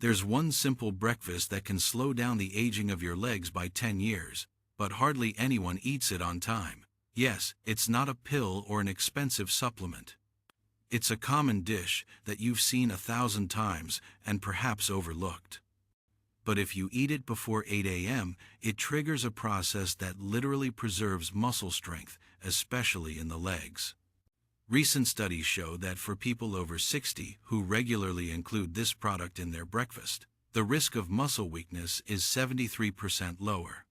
There's one simple breakfast that can slow down the aging of your legs by 10 years, but hardly anyone eats it on time. Yes, it's not a pill or an expensive supplement. It's a common dish that you've seen 1,000 times and perhaps overlooked. But if you eat it before 8 a.m., it triggers a process that literally preserves muscle strength, especially in the legs. Recent studies show that for people over 60 who regularly include this product in their breakfast, the risk of muscle weakness is 73% lower.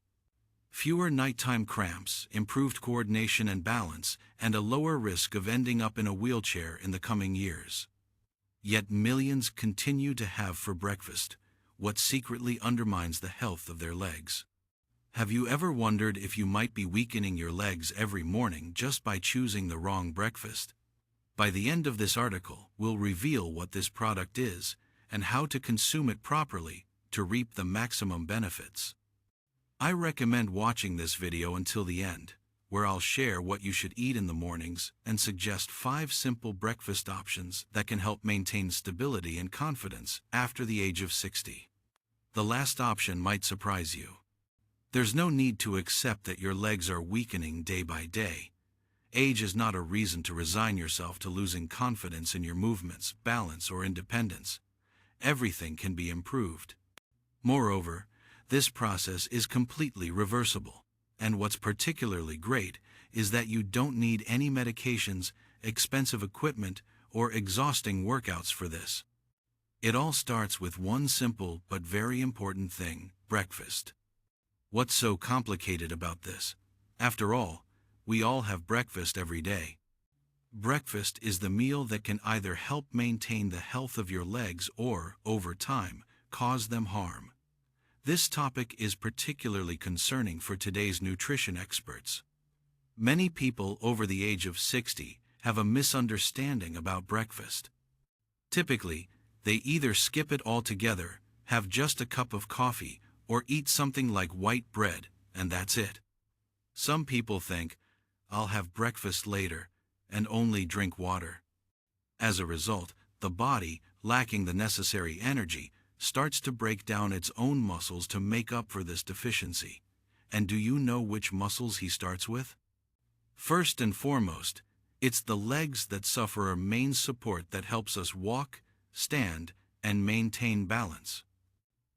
Fewer nighttime cramps, improved coordination and balance, and a lower risk of ending up in a wheelchair in the coming years. Yet millions continue to have for breakfast what secretly undermines the health of their legs. Have you ever wondered if you might be weakening your legs every morning just by choosing the wrong breakfast? By the end of this article, we'll reveal what this product is and how to consume it properly to reap the maximum benefits. I recommend watching this video until the end, where I'll share what you should eat in the mornings and suggest 5 simple breakfast options that can help maintain stability and confidence after the age of 60. The last option might surprise you. There's no need to accept that your legs are weakening day by day. Age is not a reason to resign yourself to losing confidence in your movements, balance, or independence. Everything can be improved. Moreover, this process is completely reversible, and what's particularly great is that you don't need any medications, expensive equipment, or exhausting workouts for this. It all starts with one simple but very important thing: breakfast. What's so complicated about this? After all, we all have breakfast every day. Breakfast is the meal that can either help maintain the health of your legs or, over time, cause them harm. This topic is particularly concerning for today's nutrition experts. Many people over the age of 60 have a misunderstanding about breakfast. Typically, they either skip it altogether, have just a cup of coffee, or eat something like white bread, and that's it. Some people think, "I'll have breakfast later," and only drink water. As a result, the body, lacking the necessary energy, starts to break down its own muscles to make up for this deficiency. And do you know which muscles he starts with? First and foremost, it's the legs that suffer our main support that helps us walk, stand, and maintain balance.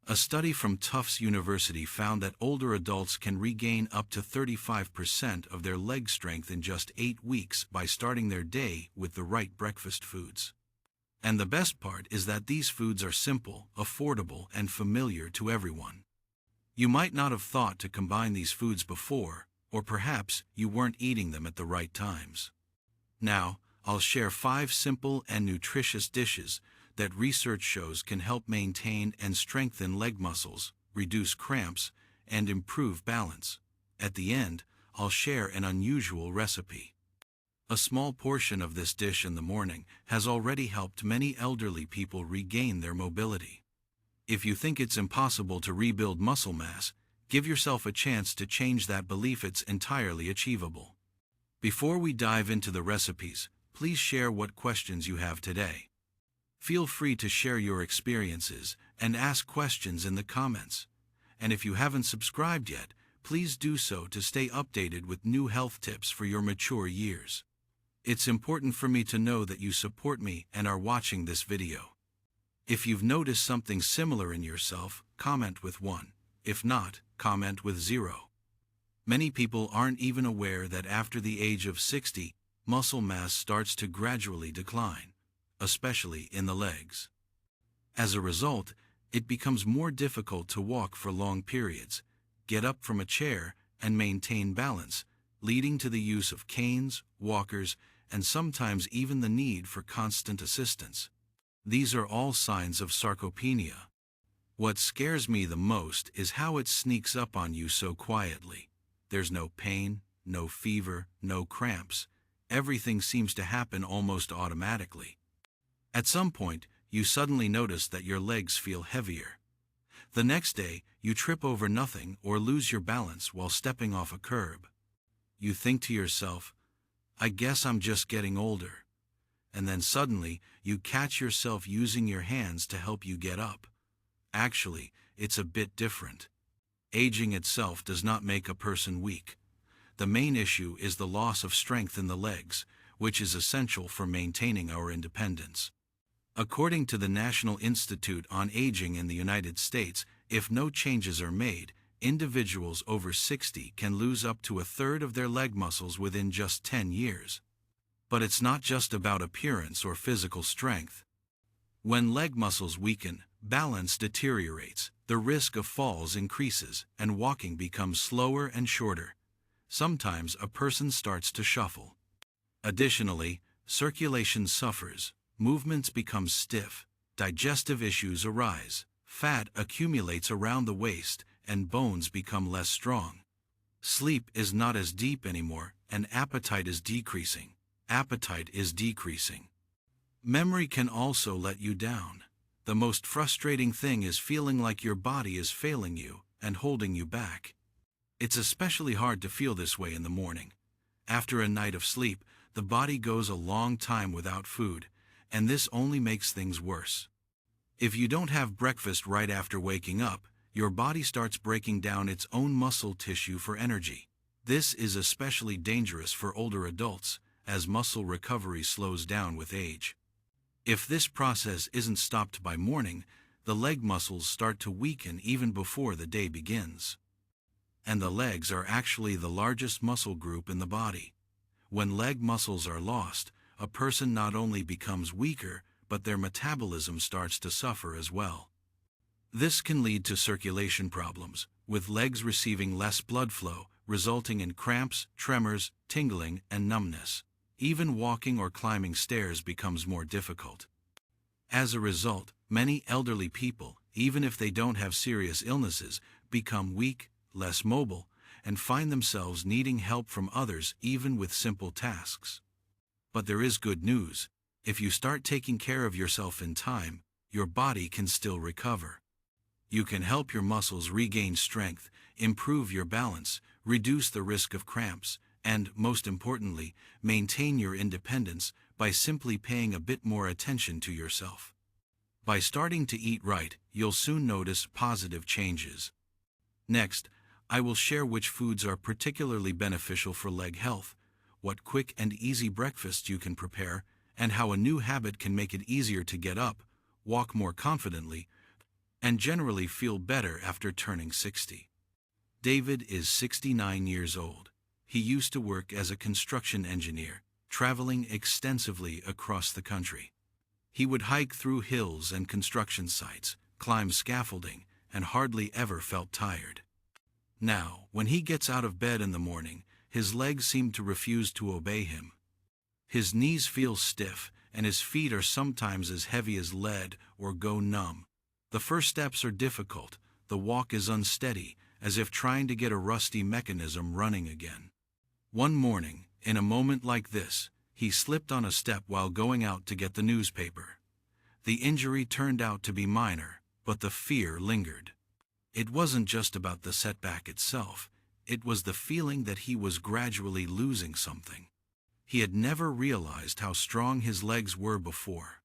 A study from Tufts University found that older adults can regain up to 35% of their leg strength in just 8 weeks by starting their day with the right breakfast foods. And the best part is that these foods are simple, affordable, and familiar to everyone. You might not have thought to combine these foods before, or perhaps you weren't eating them at the right times. Now, I'll share 5 simple and nutritious dishes that research shows can help maintain and strengthen leg muscles, reduce cramps, and improve balance. At the end, I'll share an unusual recipe. A small portion of this dish in the morning has already helped many elderly people regain their mobility. If you think it's impossible to rebuild muscle mass, give yourself a chance to change that belief. It's entirely achievable. Before we dive into the recipes, please share what questions you have today. Feel free to share your experiences and ask questions in the comments. And if you haven't subscribed yet, please do so to stay updated with new health tips for your mature years. It's important for me to know that you support me and are watching this video. If you've noticed something similar in yourself, comment with 1. If not, comment with 0. Many people aren't even aware that after the age of 60, muscle mass starts to gradually decline, especially in the legs. As a result, it becomes more difficult to walk for long periods, get up from a chair, and maintain balance, leading to the use of canes, walkers, and sometimes even the need for constant assistance. These are all signs of sarcopenia. What scares me the most is how it sneaks up on you so quietly. There's no pain, no fever, no cramps. Everything seems to happen almost automatically. At some point, you suddenly notice that your legs feel heavier. The next day, you trip over nothing or lose your balance while stepping off a curb. You think to yourself, "I guess I'm just getting older." And then suddenly, you catch yourself using your hands to help you get up. Actually, it's a bit different. Aging itself does not make a person weak. The main issue is the loss of strength in the legs, which is essential for maintaining our independence. According to the National Institute on Aging in the United States, if no changes are made, individuals over 60 can lose up to a third of their leg muscles within just 10 years. But it's not just about appearance or physical strength. When leg muscles weaken, balance deteriorates, the risk of falls increases, and walking becomes slower and shorter. Sometimes a person starts to shuffle. Additionally, circulation suffers, movements become stiff, digestive issues arise, fat accumulates around the waist, and bones become less strong. Sleep is not as deep anymore, and appetite is decreasing. Memory can also let you down. The most frustrating thing is feeling like your body is failing you and holding you back. It's especially hard to feel this way in the morning. After a night of sleep, the body goes a long time without food, and this only makes things worse. If you don't have breakfast right after waking up, your body starts breaking down its own muscle tissue for energy. This is especially dangerous for older adults, as muscle recovery slows down with age. If this process isn't stopped by morning, the leg muscles start to weaken even before the day begins. And the legs are actually the largest muscle group in the body. When leg muscles are lost, a person not only becomes weaker, but their metabolism starts to suffer as well. This can lead to circulation problems, with legs receiving less blood flow, resulting in cramps, tremors, tingling, and numbness. Even walking or climbing stairs becomes more difficult. As a result, many elderly people, even if they don't have serious illnesses, become weak, less mobile, and find themselves needing help from others even with simple tasks. But there is good news. If you start taking care of yourself in time, your body can still recover. You can help your muscles regain strength, improve your balance, reduce the risk of cramps, and, most importantly, maintain your independence by simply paying a bit more attention to yourself. By starting to eat right, you'll soon notice positive changes. Next, I will share which foods are particularly beneficial for leg health, what quick and easy breakfasts you can prepare, and how a new habit can make it easier to get up, walk more confidently, and generally feel better after turning 60. David is 69 years old. He used to work as a construction engineer, traveling extensively across the country. He would hike through hills and construction sites, climb scaffolding, and hardly ever felt tired. Now, when he gets out of bed in the morning, his legs seem to refuse to obey him. His knees feel stiff, and his feet are sometimes as heavy as lead or go numb. The first steps are difficult, the walk is unsteady, as if trying to get a rusty mechanism running again. One morning, in a moment like this, he slipped on a step while going out to get the newspaper. The injury turned out to be minor, but the fear lingered. It wasn't just about the setback itself, it was the feeling that he was gradually losing something. He had never realized how strong his legs were before.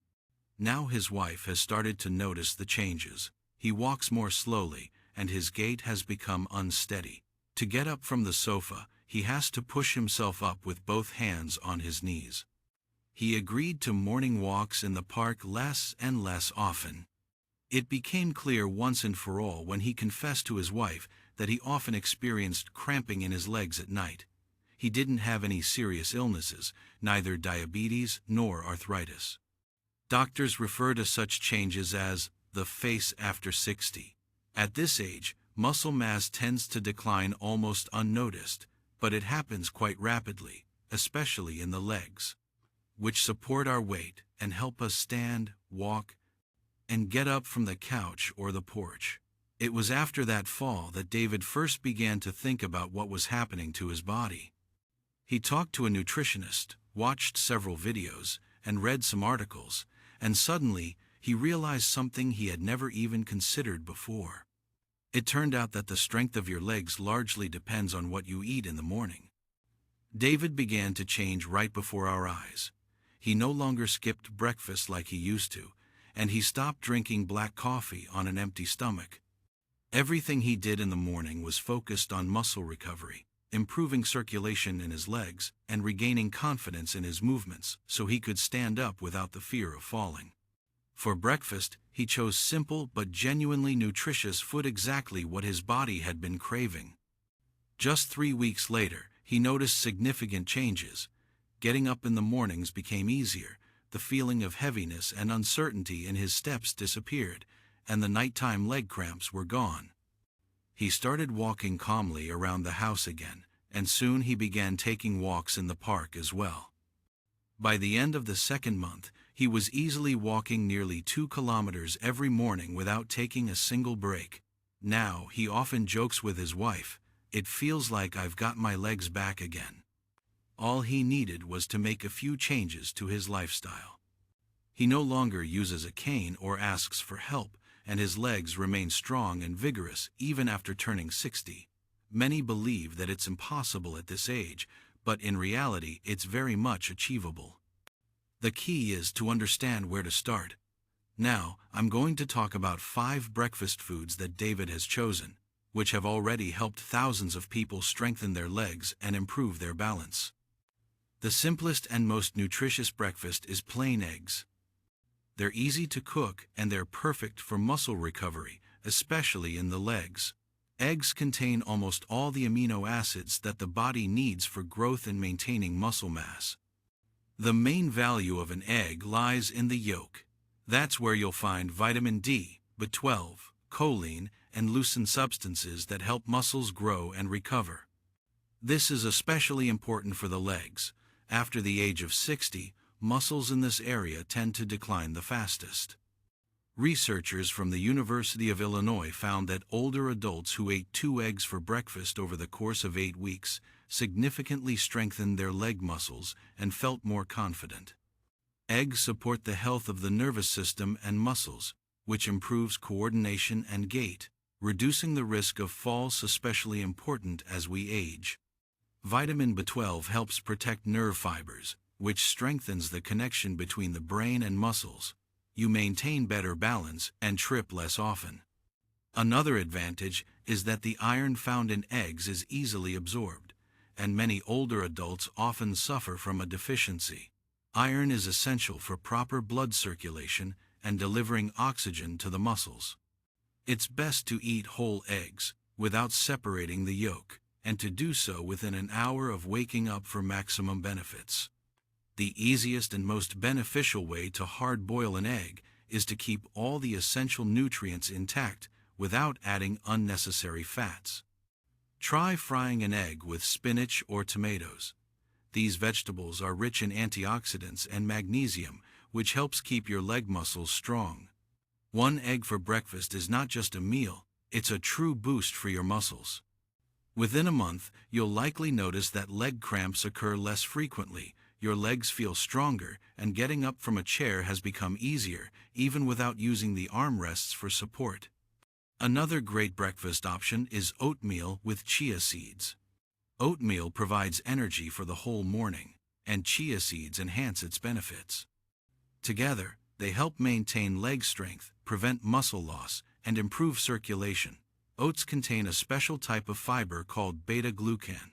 Now his wife has started to notice the changes. He walks more slowly, and his gait has become unsteady. To get up from the sofa, he has to push himself up with both hands on his knees. He agreed to morning walks in the park less and less often. It became clear once and for all when he confessed to his wife that he often experienced cramping in his legs at night. He didn't have any serious illnesses, neither diabetes nor arthritis. Doctors refer to such changes as the face after 60. At this age, muscle mass tends to decline almost unnoticed, but it happens quite rapidly, especially in the legs, which support our weight and help us stand, walk, and get up from the couch or the porch. It was after that fall that David first began to think about what was happening to his body. He talked to a nutritionist, watched several videos, and read some articles, and suddenly he realized something he had never even considered before. It turned out that the strength of your legs largely depends on what you eat in the morning. David began to change right before our eyes. He no longer skipped breakfast like he used to. and he stopped drinking black coffee on an empty stomach. Everything he did in the morning was focused on muscle recovery, improving circulation in his legs, and regaining confidence in his movements so he could stand up without the fear of falling. For breakfast, he chose simple but genuinely nutritious food, exactly what his body had been craving. Just 3 weeks later, he noticed significant changes. Getting up in the mornings became easier, the feeling of heaviness and uncertainty in his steps disappeared, and the nighttime leg cramps were gone. He started walking calmly around the house again, and soon he began taking walks in the park as well. By the end of the second month, he was easily walking nearly 2 kilometers every morning without taking a single break. Now, he often jokes with his wife, "It feels like I've got my legs back again." All he needed was to make a few changes to his lifestyle. He no longer uses a cane or asks for help, and his legs remain strong and vigorous even after turning 60. Many believe that it's impossible at this age, but in reality it's very much achievable. The key is to understand where to start. Now, I'm going to talk about 5 breakfast foods that David has chosen, which have already helped thousands of people strengthen their legs and improve their balance. The simplest and most nutritious breakfast is plain eggs. They're easy to cook and they're perfect for muscle recovery, especially in the legs. Eggs contain almost all the amino acids that the body needs for growth and maintaining muscle mass. The main value of an egg lies in the yolk. That's where you'll find vitamin D, B12, choline, and leucine substances that help muscles grow and recover. This is especially important for the legs. After the age of 60, muscles in this area tend to decline the fastest. Researchers from the University of Illinois found that older adults who ate 2 eggs for breakfast over the course of 8 weeks significantly strengthened their leg muscles and felt more confident. Eggs support the health of the nervous system and muscles, which improves coordination and gait, reducing the risk of falls, especially important as we age. Vitamin B12 helps protect nerve fibers, which strengthens the connection between the brain and muscles. You maintain better balance and trip less often. Another advantage is that the iron found in eggs is easily absorbed, and many older adults often suffer from a deficiency. Iron is essential for proper blood circulation and delivering oxygen to the muscles. It's best to eat whole eggs, without separating the yolk, and to do so within an hour of waking up for maximum benefits. The easiest and most beneficial way to hard-boil an egg is to keep all the essential nutrients intact without adding unnecessary fats. Try frying an egg with spinach or tomatoes. These vegetables are rich in antioxidants and magnesium, which helps keep your leg muscles strong. 1 egg for breakfast is not just a meal, it's a true boost for your muscles. Within a month, you'll likely notice that leg cramps occur less frequently, your legs feel stronger, and getting up from a chair has become easier, even without using the armrests for support. Another great breakfast option is oatmeal with chia seeds. Oatmeal provides energy for the whole morning, and chia seeds enhance its benefits. Together, they help maintain leg strength, prevent muscle loss, and improve circulation. Oats contain a special type of fiber called beta-glucan.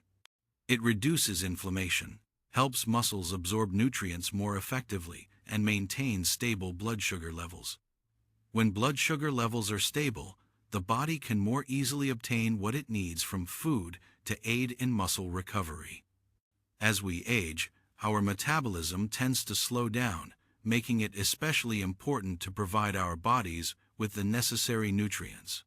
It reduces inflammation, helps muscles absorb nutrients more effectively, and maintains stable blood sugar levels. When blood sugar levels are stable, the body can more easily obtain what it needs from food to aid in muscle recovery. As we age, our metabolism tends to slow down, making it especially important to provide our bodies with the necessary nutrients.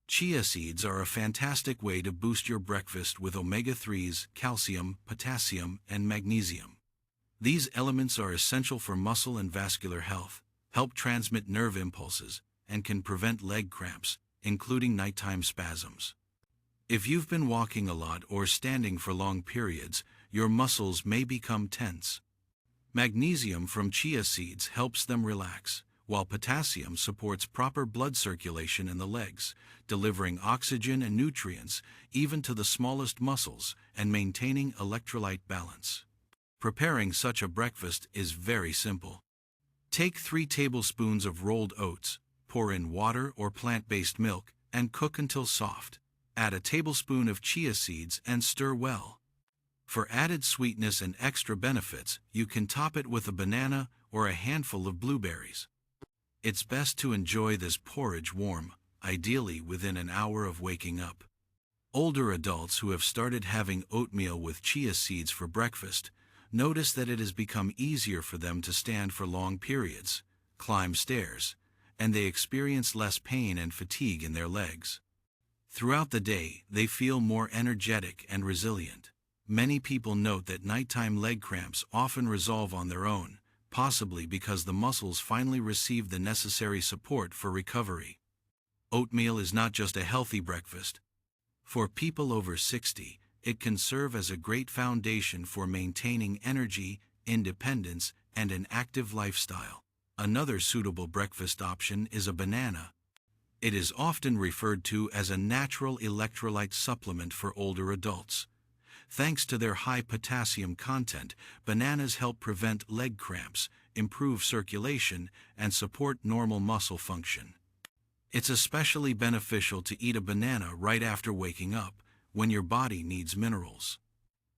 Chia seeds are a fantastic way to boost your breakfast with omega-3s, calcium, potassium, and magnesium. These elements are essential for muscle and vascular health, help transmit nerve impulses, and can prevent leg cramps, including nighttime spasms. If you've been walking a lot or standing for long periods, your muscles may become tense. Magnesium from chia seeds helps them relax, while potassium supports proper blood circulation in the legs, delivering oxygen and nutrients even to the smallest muscles and maintaining electrolyte balance. Preparing such a breakfast is very simple. Take 3 tablespoons of rolled oats, pour in water or plant-based milk, and cook until soft. Add a tablespoon of chia seeds and stir well. For added sweetness and extra benefits, you can top it with a banana or a handful of blueberries. It's best to enjoy this porridge warm, ideally within an hour of waking up. Older adults who have started having oatmeal with chia seeds for breakfast notice that it has become easier for them to stand for long periods, climb stairs, and they experience less pain and fatigue in their legs. Throughout the day, they feel more energetic and resilient. Many people note that nighttime leg cramps often resolve on their own, possibly because the muscles finally receive the necessary support for recovery. Oatmeal is not just a healthy breakfast. For people over 60, it can serve as a great foundation for maintaining energy, independence, and an active lifestyle. Another suitable breakfast option is a banana. It is often referred to as a natural electrolyte supplement for older adults. Thanks to their high potassium content, bananas help prevent leg cramps, improve circulation, and support normal muscle function. It's especially beneficial to eat a banana right after waking up, when your body needs minerals.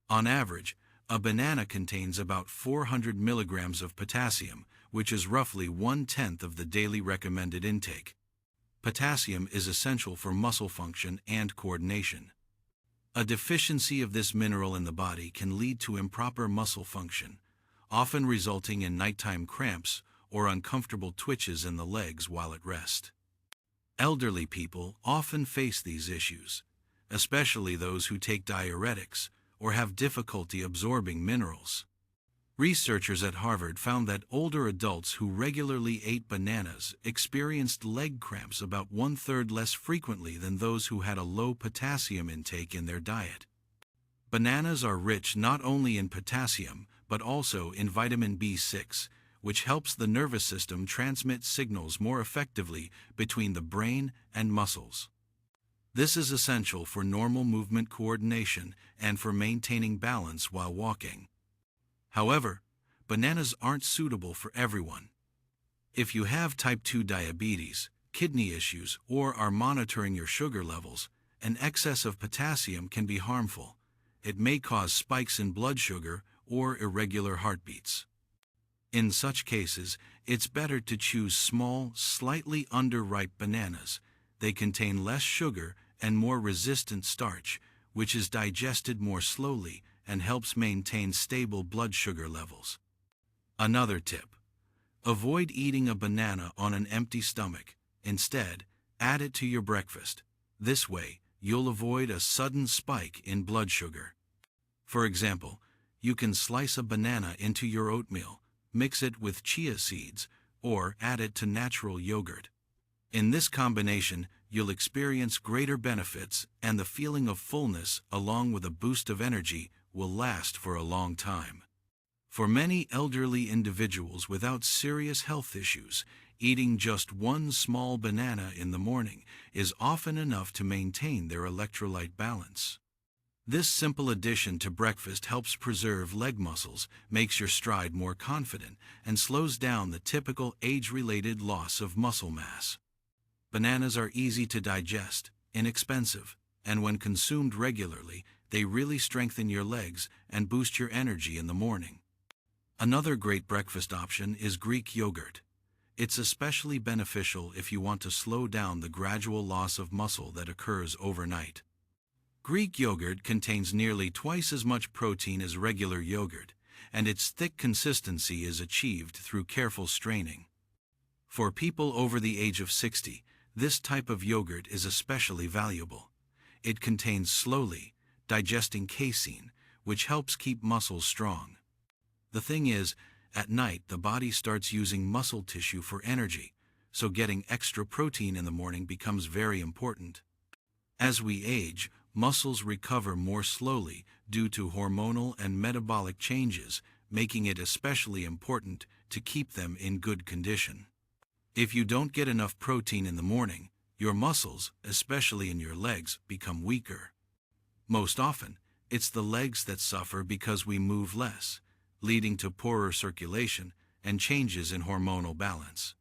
On average, a banana contains about 400 milligrams of potassium, which is roughly 1/10 of the daily recommended intake. Potassium is essential for muscle function and coordination. A deficiency of this mineral in the body can lead to improper muscle function, often resulting in nighttime cramps or uncomfortable twitches in the legs while at rest. Elderly people often face these issues, especially those who take diuretics or have difficulty absorbing minerals. Researchers at Harvard found that older adults who regularly ate bananas experienced leg cramps about 1/3 less frequently than those who had a low potassium intake in their diet. Bananas are rich not only in potassium, but also in vitamin B6, which helps the nervous system transmit signals more effectively between the brain and muscles. This is essential for normal movement coordination and for maintaining balance while walking. However, bananas aren't suitable for everyone. If you have type 2 diabetes, kidney issues, or are monitoring your sugar levels, an excess of potassium can be harmful. It may cause spikes in blood sugar or irregular heartbeats. In such cases, it's better to choose small, slightly underripe bananas. They contain less sugar and more resistant starch, which is digested more slowly and helps maintain stable blood sugar levels. Another tip: avoid eating a banana on an empty stomach. Instead, add it to your breakfast. This way, you'll avoid a sudden spike in blood sugar. For example, you can slice a banana into your oatmeal, mix it with chia seeds, or add it to natural yogurt. In this combination, you'll experience greater benefits, and the feeling of fullness, along with a boost of energy, will last for a long time. For many elderly individuals without serious health issues, eating just one small banana in the morning is often enough to maintain their electrolyte balance. This simple addition to breakfast helps preserve leg muscles, makes your stride more confident, and slows down the typical age-related loss of muscle mass. Bananas are easy to digest, inexpensive, and when consumed regularly, they really strengthen your legs and boost your energy in the morning. Another great breakfast option is Greek yogurt. It's especially beneficial if you want to slow down the gradual loss of muscle that occurs overnight. Greek yogurt contains nearly twice as much protein as regular yogurt, and its thick consistency is achieved through careful straining. For people over the age of 60, this type of yogurt is especially valuable. It contains slowly digesting casein, which helps keep muscles strong. The thing is, at night the body starts using muscle tissue for energy, so getting extra protein in the morning becomes very important. As we age, muscles recover more slowly due to hormonal and metabolic changes, making it especially important to keep them in good condition. If you don't get enough protein in the morning, your muscles, especially in your legs, become weaker. Most often, it's the legs that suffer because we move less, leading to poorer circulation and changes in hormonal balance.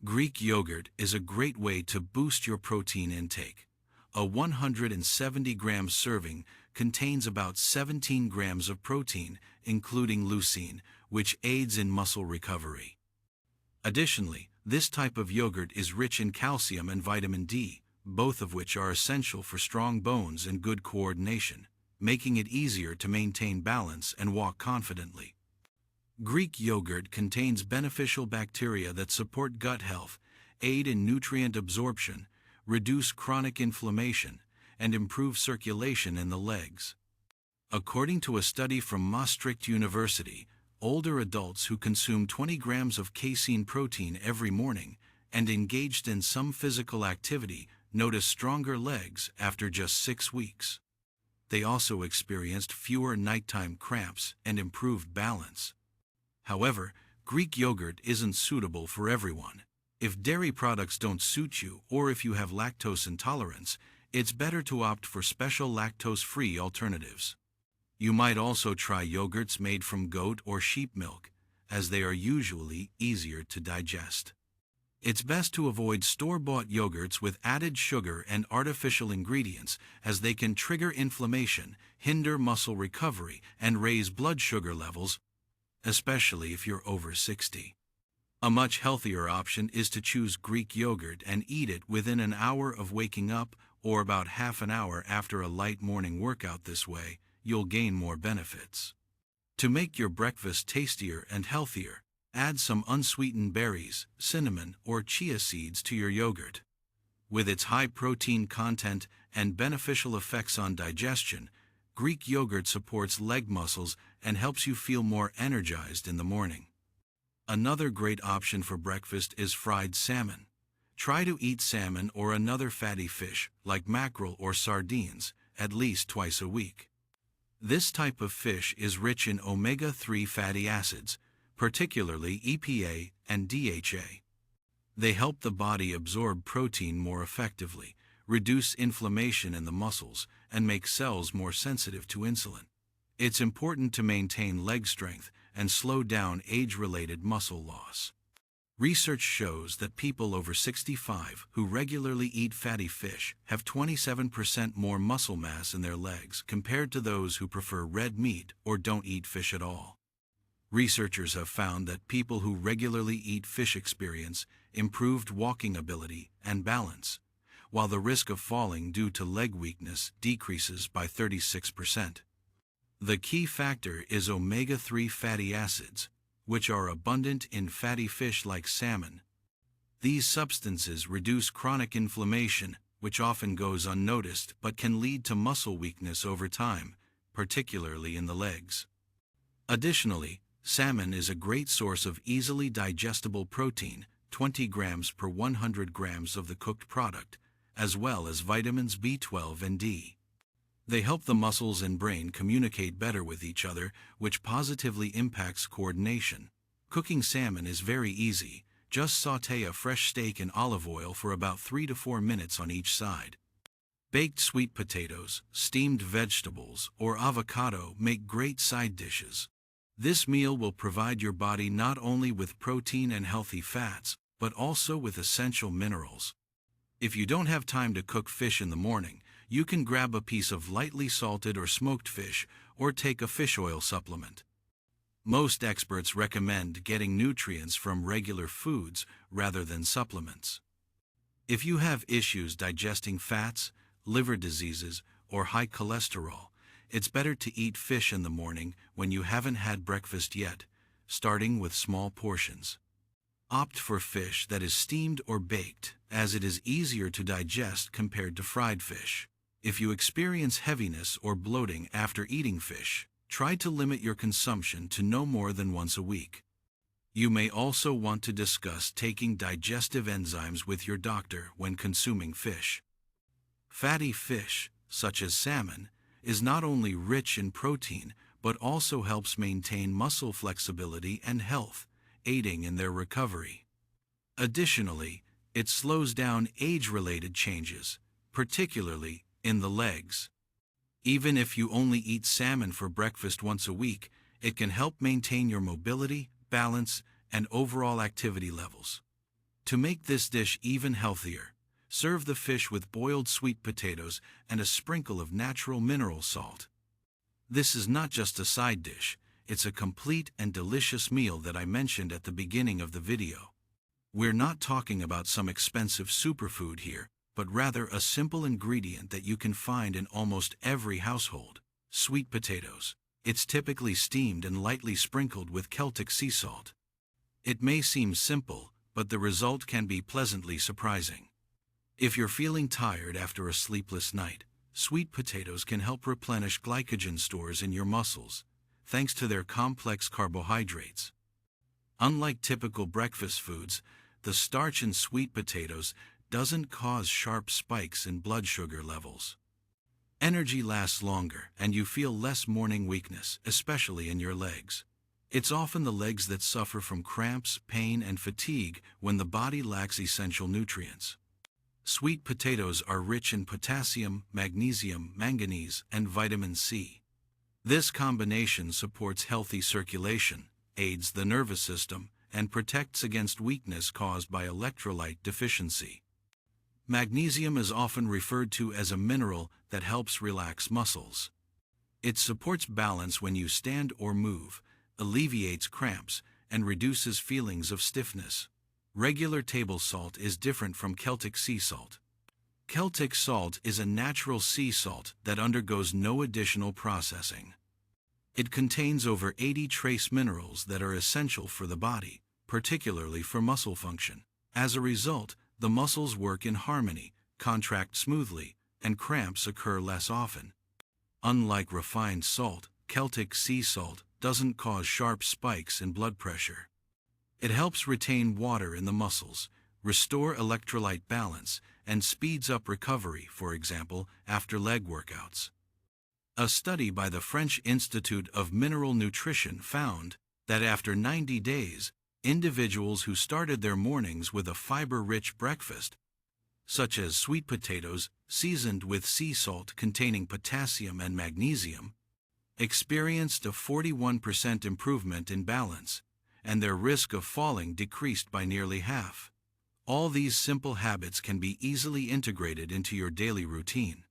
Greek yogurt is a great way to boost your protein intake. A 170-gram serving contains about 17 grams of protein, including leucine, which aids in muscle recovery. Additionally, this type of yogurt is rich in calcium and vitamin D, both of which are essential for strong bones and good coordination, making it easier to maintain balance and walk confidently. Greek yogurt contains beneficial bacteria that support gut health, aid in nutrient absorption, reduce chronic inflammation, and improve circulation in the legs. According to a study from Maastricht University, older adults who consume 20 grams of casein protein every morning and engaged in some physical activity noticed stronger legs after just 6 weeks. They also experienced fewer nighttime cramps and improved balance. However, Greek yogurt isn't suitable for everyone. If dairy products don't suit you or if you have lactose intolerance, it's better to opt for special lactose-free alternatives. You might also try yogurts made from goat or sheep milk, as they are usually easier to digest. It's best to avoid store-bought yogurts with added sugar and artificial ingredients, as they can trigger inflammation, hinder muscle recovery, and raise blood sugar levels, especially if you're over 60. A much healthier option is to choose Greek yogurt and eat it within an hour of waking up or about half an hour after a light morning workout. This way, you'll gain more benefits. To make your breakfast tastier and healthier, add some unsweetened berries, cinnamon, or chia seeds to your yogurt. With its high protein content and beneficial effects on digestion, Greek yogurt supports leg muscles and helps you feel more energized in the morning. Another great option for breakfast is fried salmon. Try to eat salmon or another fatty fish, like mackerel or sardines, at least twice a week. This type of fish is rich in omega-3 fatty acids, particularly EPA and DHA. They help the body absorb protein more effectively, reduce inflammation in the muscles, and make cells more sensitive to insulin. It's important to maintain leg strength and slow down age-related muscle loss. Research shows that people over 65 who regularly eat fatty fish have 27% more muscle mass in their legs compared to those who prefer red meat or don't eat fish at all. Researchers have found that people who regularly eat fish experience improved walking ability and balance, while the risk of falling due to leg weakness decreases by 36%. The key factor is omega-3 fatty acids, which are abundant in fatty fish like salmon. These substances reduce chronic inflammation, which often goes unnoticed but can lead to muscle weakness over time, particularly in the legs. Additionally, salmon is a great source of easily digestible protein, 20 grams per 100 grams of the cooked product, as well as vitamins B12 and D. They help the muscles and brain communicate better with each other, which positively impacts coordination. Cooking salmon is very easy. Just sauté a fresh steak in olive oil for about 3 to 4 minutes on each side. Baked sweet potatoes, steamed vegetables, or avocado make great side dishes. This meal will provide your body not only with protein and healthy fats, but also with essential minerals. If you don't have time to cook fish in the morning, you can grab a piece of lightly salted or smoked fish, or take a fish oil supplement. Most experts recommend getting nutrients from regular foods rather than supplements. If you have issues digesting fats, liver diseases, or high cholesterol, it's better to eat fish in the morning when you haven't had breakfast yet, starting with small portions. Opt for fish that is steamed or baked, as it is easier to digest compared to fried fish. If you experience heaviness or bloating after eating fish, try to limit your consumption to no more than once a week. You may also want to discuss taking digestive enzymes with your doctor when consuming fish. Fatty fish, such as salmon, is not only rich in protein, but also helps maintain muscle flexibility and health, aiding in their recovery. Additionally, it slows down age-related changes, particularly in the legs. Even if you only eat salmon for breakfast once a week, it can help maintain your mobility, balance, and overall activity levels. To make this dish even healthier, serve the fish with boiled sweet potatoes and a sprinkle of natural mineral salt. This is not just a side dish, it's a complete and delicious meal that I mentioned at the beginning of the video. We're not talking about some expensive superfood here, but rather a simple ingredient that you can find in almost every household: sweet potatoes. It's typically steamed and lightly sprinkled with Celtic sea salt. It may seem simple, but the result can be pleasantly surprising. If you're feeling tired after a sleepless night, sweet potatoes can help replenish glycogen stores in your muscles, thanks to their complex carbohydrates. Unlike typical breakfast foods, the starch in sweet potatoes doesn't cause sharp spikes in blood sugar levels. Energy lasts longer and you feel less morning weakness, especially in your legs. It's often the legs that suffer from cramps, pain, and fatigue when the body lacks essential nutrients. Sweet potatoes are rich in potassium, magnesium, manganese, and vitamin C. This combination supports healthy circulation, aids the nervous system, and protects against weakness caused by electrolyte deficiency. Magnesium is often referred to as a mineral that helps relax muscles. It supports balance when you stand or move, alleviates cramps, and reduces feelings of stiffness. Regular table salt is different from Celtic sea salt. Celtic salt is a natural sea salt that undergoes no additional processing. It contains over 80 trace minerals that are essential for the body, particularly for muscle function. As a result, the muscles work in harmony, contract smoothly, and cramps occur less often. Unlike refined salt, Celtic sea salt doesn't cause sharp spikes in blood pressure. It helps retain water in the muscles, restore electrolyte balance, and speeds up recovery, for example, after leg workouts. A study by the French Institute of Mineral Nutrition found that after 90 days, individuals who started their mornings with a fiber-rich breakfast, such as sweet potatoes seasoned with sea salt containing potassium and magnesium, experienced a 41% improvement in balance, and their risk of falling decreased by nearly half. All these simple habits can be easily integrated into your daily routine.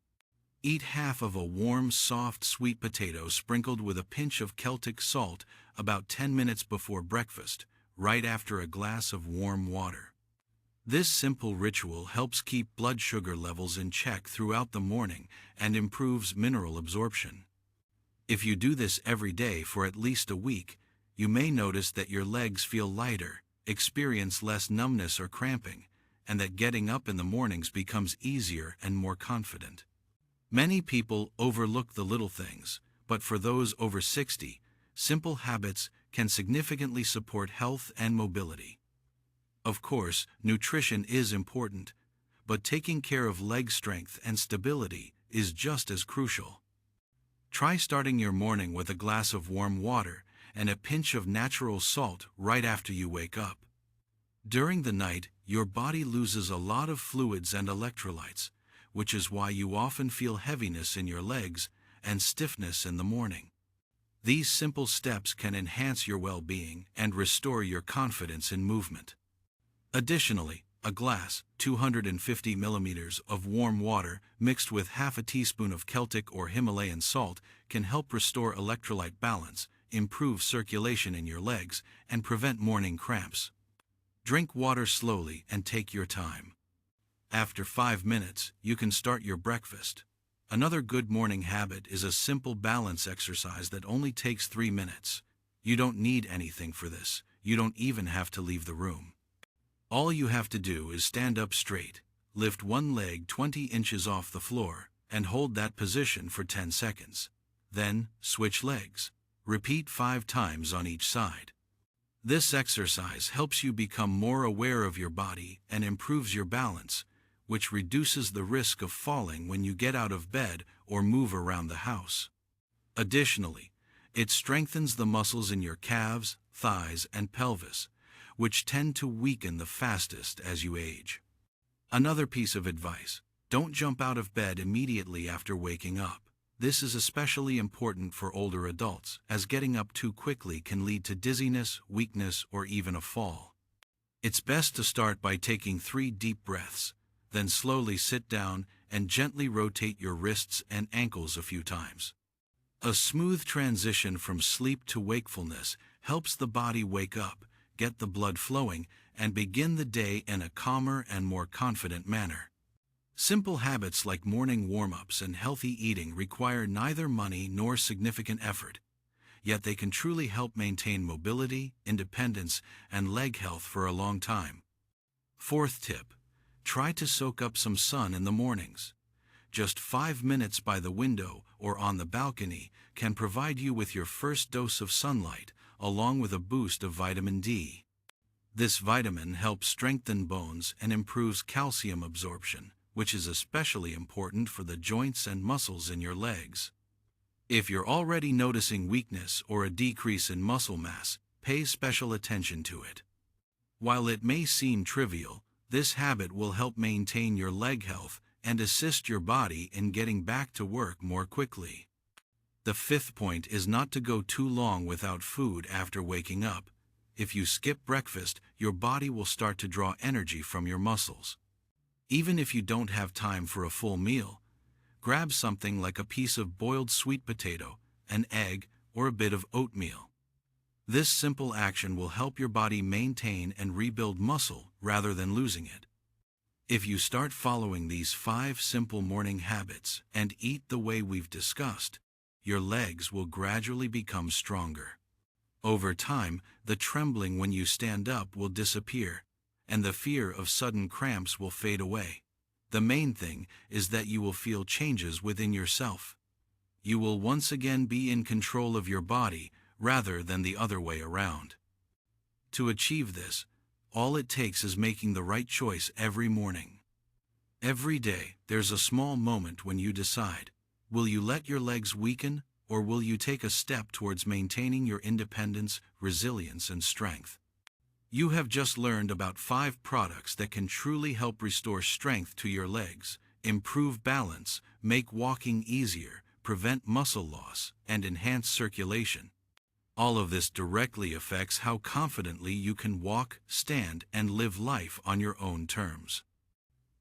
Eat half of a warm, soft sweet potato sprinkled with a pinch of Celtic salt about 10 minutes before breakfast, right after a glass of warm water. This simple ritual helps keep blood sugar levels in check throughout the morning and improves mineral absorption. If you do this every day for at least a week, you may notice that your legs feel lighter, experience less numbness or cramping, and that getting up in the mornings becomes easier and more confident. Many people overlook the little things, but for those over 60, simple habits can significantly support health and mobility. Of course, nutrition is important, but taking care of leg strength and stability is just as crucial. Try starting your morning with a glass of warm water and a pinch of natural salt right after you wake up. During the night, your body loses a lot of fluids and electrolytes, which is why you often feel heaviness in your legs and stiffness in the morning. These simple steps can enhance your well-being and restore your confidence in movement. Additionally, a glass, 250 milliliters of warm water mixed with half a teaspoon of Celtic or Himalayan salt can help restore electrolyte balance, improve circulation in your legs, and prevent morning cramps. Drink water slowly and take your time. After 5 minutes, you can start your breakfast. Another good morning habit is a simple balance exercise that only takes 3 minutes. You don't need anything for this. You don't even have to leave the room. All you have to do is stand up straight, lift one leg 20 inches off the floor, and hold that position for 10 seconds. Then, switch legs. Repeat 5 times on each side. This exercise helps you become more aware of your body and improves your balance, which reduces the risk of falling when you get out of bed or move around the house. Additionally, it strengthens the muscles in your calves, thighs, and pelvis, which tend to weaken the fastest as you age. Another piece of advice: don't jump out of bed immediately after waking up. This is especially important for older adults, as getting up too quickly can lead to dizziness, weakness, or even a fall. It's best to start by taking 3 deep breaths, then slowly sit down and gently rotate your wrists and ankles a few times. A smooth transition from sleep to wakefulness helps the body wake up, get the blood flowing, and begin the day in a calmer and more confident manner. Simple habits like morning warm-ups and healthy eating require neither money nor significant effort, yet they can truly help maintain mobility, independence, and leg health for a long time. 4th tip: try to soak up some sun in the mornings. Just 5 minutes by the window or on the balcony can provide you with your first dose of sunlight, along with a boost of vitamin D. This vitamin helps strengthen bones and improves calcium absorption, which is especially important for the joints and muscles in your legs. If you're already noticing weakness or a decrease in muscle mass, pay special attention to it. While it may seem trivial, this habit will help maintain your leg health and assist your body in getting back to work more quickly. The 5th point is not to go too long without food after waking up. If you skip breakfast, your body will start to draw energy from your muscles. Even if you don't have time for a full meal, grab something like a piece of boiled sweet potato, an egg, or a bit of oatmeal. This simple action will help your body maintain and rebuild muscle rather than losing it. If you start following these 5 simple morning habits and eat the way we've discussed, your legs will gradually become stronger. Over time, the trembling when you stand up will disappear, and the fear of sudden cramps will fade away. The main thing is that you will feel changes within yourself. You will once again be in control of your body rather than the other way around. To achieve this, all it takes is making the right choice every morning. Every day, there's a small moment when you decide, will you let your legs weaken, or will you take a step towards maintaining your independence, resilience, and strength? You have just learned about 5 products that can truly help restore strength to your legs, improve balance, make walking easier, prevent muscle loss, and enhance circulation. All of this directly affects how confidently you can walk, stand, and live life on your own terms.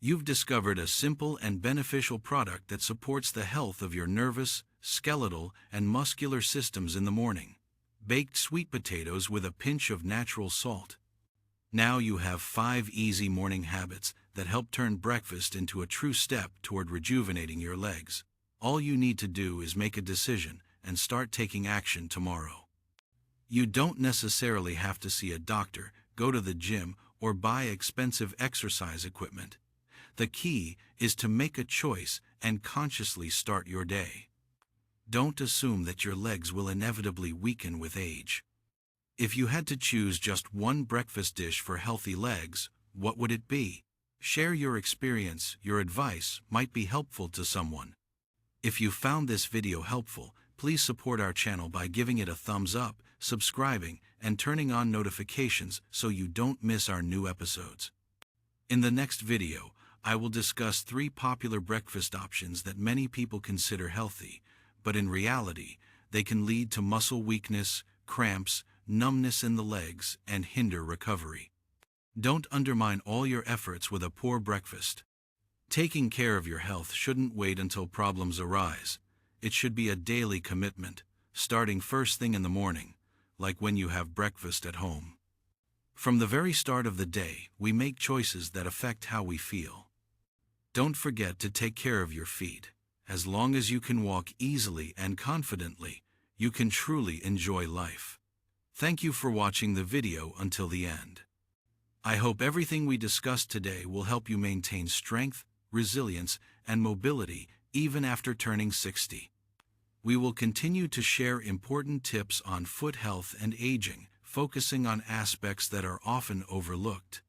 You've discovered a simple and beneficial product that supports the health of your nervous, skeletal, and muscular systems in the morning. Baked sweet potatoes with a pinch of natural salt. Now you have 5 easy morning habits that help turn breakfast into a true step toward rejuvenating your legs. All you need to do is make a decision and start taking action tomorrow. You don't necessarily have to see a doctor, go to the gym, or buy expensive exercise equipment. The key is to make a choice and consciously start your day. Don't assume that your legs will inevitably weaken with age. If you had to choose just one breakfast dish for healthy legs, what would it be? Share your experience. Your advice might be helpful to someone. If you found this video helpful, please support our channel by giving it a thumbs up, subscribing, and turning on notifications so you don't miss our new episodes. In the next video, I will discuss 3 popular breakfast options that many people consider healthy, but in reality, they can lead to muscle weakness, cramps, numbness in the legs, and hinder recovery. Don't undermine all your efforts with a poor breakfast. Taking care of your health shouldn't wait until problems arise. It should be a daily commitment, starting first thing in the morning, like when you have breakfast at home. From the very start of the day, we make choices that affect how we feel. Don't forget to take care of your feet. As long as you can walk easily and confidently, you can truly enjoy life. Thank you for watching the video until the end. I hope everything we discussed today will help you maintain strength, resilience, and mobility even after turning 60. We will continue to share important tips on foot health and aging, focusing on aspects that are often overlooked.